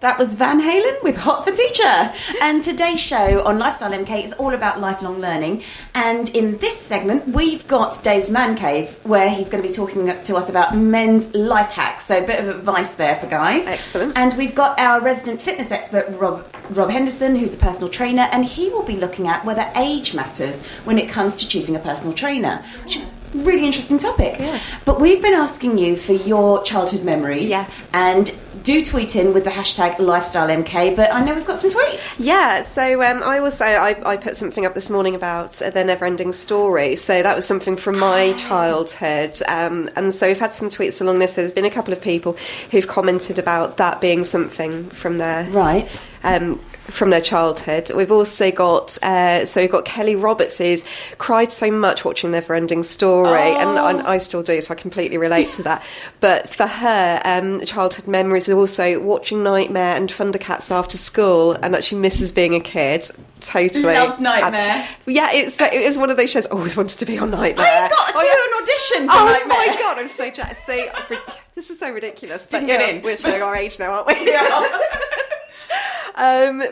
That was Van Halen with Hot for Teacher. And today's show on Lifestyle MK is all about lifelong learning. And in this segment, we've got Dave's Man Cave, where he's going to be talking to us about men's life hacks. So a bit of advice there for guys. Excellent. And we've got our resident fitness expert, Rob Henderson, who's a personal trainer, and he will be looking at whether age matters when it comes to choosing a personal trainer, which is a really interesting topic. Yeah. But we've been asking you for your childhood memories. Yeah. And do tweet in with the hashtag LifestyleMK, but I know we've got some tweets. Yeah, so I put something up this morning about the never-ending story. So that was something from my childhood. And so we've had some tweets along this. There's been a couple of people who've commented about that being something from their... Right. From their childhood. We've also got we've got Kelly Roberts, who's cried so much watching Never-Ending Story, and I still do, so I completely relate to that. But for her, childhood memories are also watching Nightmare and Thundercats after school, and that she misses being a kid. Totally Loved Nightmare. Yeah, it was one of those shows I always wanted to be on Nightmare. I got to an audition for Nightmare. Oh my god, I'm so jealous. See, this is so ridiculous. Didn't get in. We're showing our age now, aren't we? Yeah.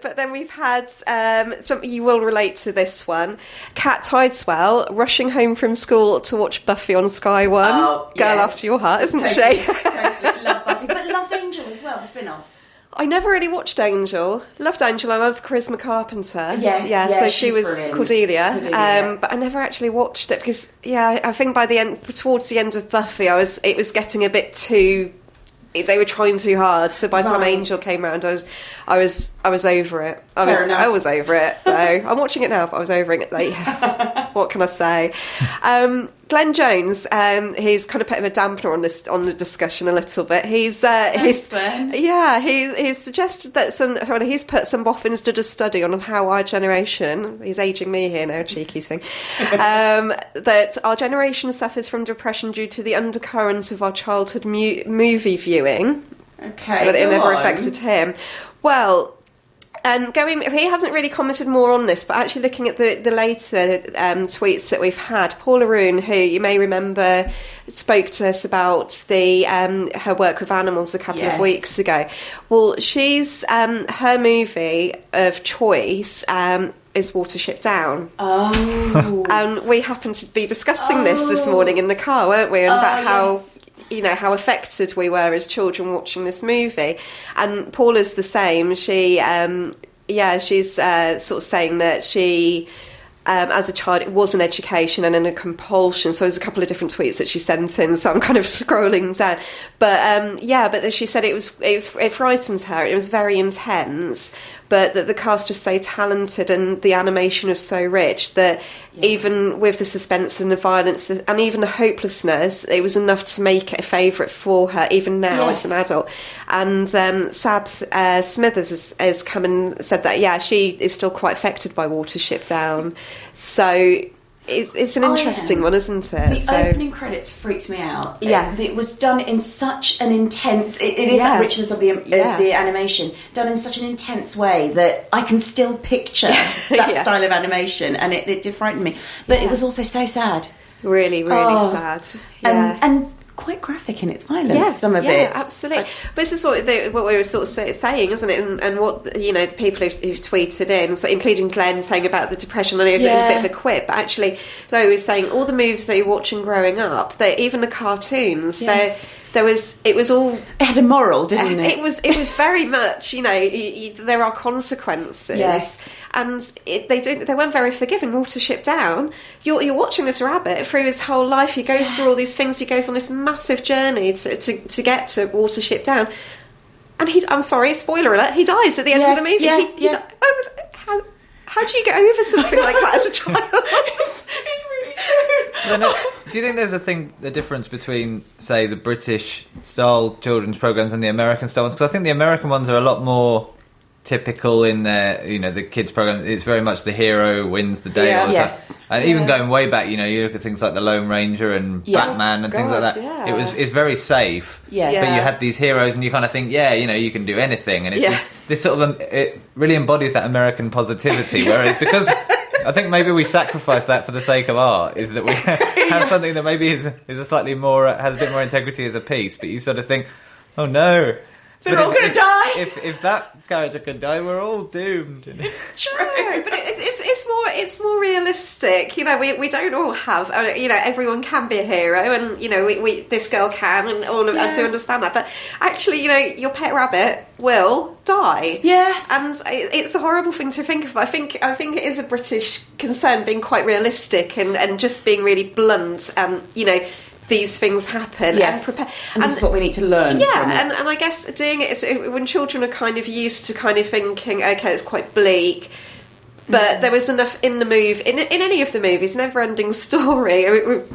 But then we've had something you will relate to this one. Kat Tideswell rushing home from school to watch Buffy on Sky One. Oh, Girl yeah. after your heart, isn't Totally, she? Totally loved Buffy, but loved Angel as well, the spin-off. I never really watched Angel. Loved Angel. I loved Charisma Carpenter. Yes, so she was brilliant. Cordelia. But I never actually watched it because, I think by the end, towards the end of Buffy, it was getting a bit too. They were trying too hard, so by the time Angel came around, I was over it. I was over it. So I'm watching it now, but I was over it. Like, what can I say? Glenn Jones, he's kind of putting a dampener on the discussion a little bit. He's Glenn. Yeah, he's suggested that he's put some boffins to just study on how our generation, he's ageing me here now, cheeky thing, that our generation suffers from depression due to the undercurrent of our childhood movie viewing. Okay, but it never affected him. Well, he hasn't really commented more on this, but actually looking at the later tweets that we've had, Paula Roon, who you may remember spoke to us about her work with animals a couple of weeks ago. Well, she's her movie of choice is Watership Down. Oh. And we happened to be discussing this morning in the car, weren't we? And about how... how affected we were as children watching this movie. And Paula's the same. She's sort of saying that she, as a child, it was an education and a compulsion. So there's a couple of different tweets that she sent in, so I'm kind of scrolling down. But but she said it frightened her. It was very intense, but that the cast was so talented and the animation was so rich that even with the suspense and the violence and even the hopelessness, it was enough to make it a favourite for her, even now as an adult. And Sabs Smithers has come and said that, she is still quite affected by Watership Down. So... It's an interesting one, isn't it? The opening credits freaked me out. Yeah. It was done in such an intense... It is that richness of the animation, done in such an intense way that I can still picture that style of animation, and it did frighten me. But it was also so sad. Really, really sad. Yeah. And quite graphic in its violence, some of it. Yeah, absolutely. But this is what we were sort of saying, isn't it? And what, the people who've tweeted in, so including Glenn saying about the depression, and it was a bit of a quip, but actually, though, he was saying all the movies that you're watching growing up, even the cartoons, it was all... It had a moral, didn't it? It was very much, there are consequences. Yes. And they weren't very forgiving. Watership Down, you're watching this rabbit through his whole life. He goes through all these things. He goes on this massive journey to get to Watership Down. And I'm sorry, spoiler alert, he dies at the end of the movie. How do you get over something like that as a child? It's really true. Do you think there's a difference between, say, the British-style children's programmes and the American-style ones? Because I think the American ones are a lot more typical in their, the kids' program. It's very much the hero wins the day all the time. And even going way back, you look at things like the Lone Ranger and Batman and things like that. Yeah. It's very safe. Yeah. But you had these heroes and you kind of think, you can do anything. And it's this sort of, it really embodies that American positivity. Whereas, because I think maybe we sacrifice that for the sake of art, is that we have something that maybe is a slightly more, has a bit more integrity as a piece, but you sort of think, oh no, They're all going to die. If that character can die, we're all doomed. It's true, but it's more realistic. You know, we don't all have. You know, everyone can be a hero, and you know, we this girl can, and all of I do understand that. But actually, you know, your pet rabbit will die. Yes, and it's a horrible thing to think of. I think it is a British concern, being quite realistic and just being really blunt, and you know, these things happen. Yes, and prepare. And this is what we need to learn. Yeah, from it. and I guess doing it when children are kind of used to kind of thinking, okay, it's quite bleak. But there was enough in the movie, in any of the movies, never-ending story.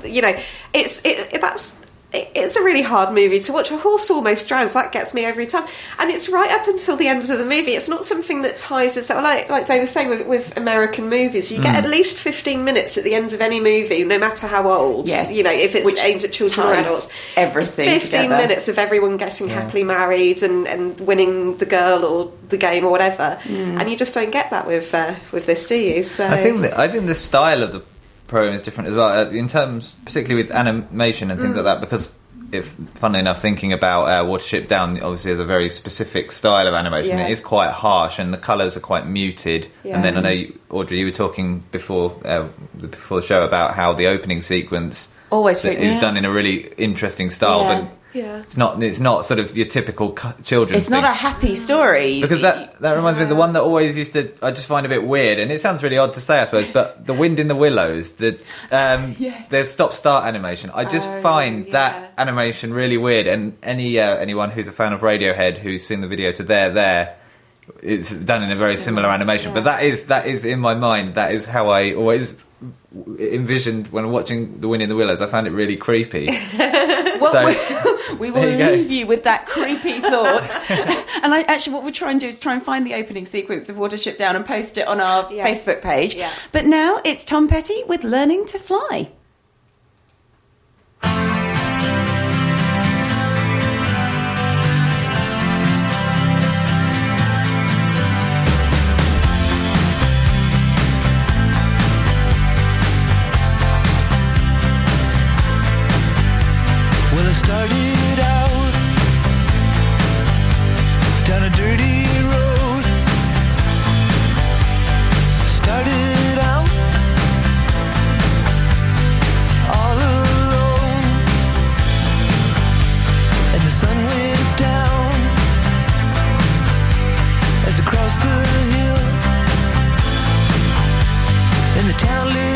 You know, it's a really hard movie to watch. A horse almost drowns. That gets me every time. And it's right up until the end of the movie. It's not something that ties itself. Like Dave was saying with American movies, you get at least 15 minutes at the end of any movie, no matter how old. Yes. You know, if it's aimed at children or adults. Everything 15 together. minutes of everyone getting happily married and winning the girl or the game or whatever. And you just don't get that with this, do you? So I think the style of the program is different as well, in terms, particularly with animation and things like that, because funnily enough, thinking about Watership Down, obviously has a very specific style of animation. Yeah. It is quite harsh and the colours are quite muted. Yeah. And then I know, Audrey, you were talking before the show about how the opening sequence always is done in a really interesting style, but it's not sort of your typical children's It's not thing. a happy story. Because that reminds me of the one that always used to, I just find a bit weird, and it sounds really odd to say, I suppose, but The Wind in the Willows, the stop-start animation, I just find that animation really weird, and anyone who's a fan of Radiohead who's seen the video to There, it's done in a very similar animation, but that is in my mind, that is how I always envisioned when watching The Wind in the Willows. I found it really creepy. We will leave you with that creepy thought. And what we'll try and do is try and find the opening sequence of Watership Down and post it on our Facebook page. Yeah. But now it's Tom Petty with Learning to Fly. Well, I started out down a dirty road. Started out all alone, and the sun went down as I crossed the hill, and the town lit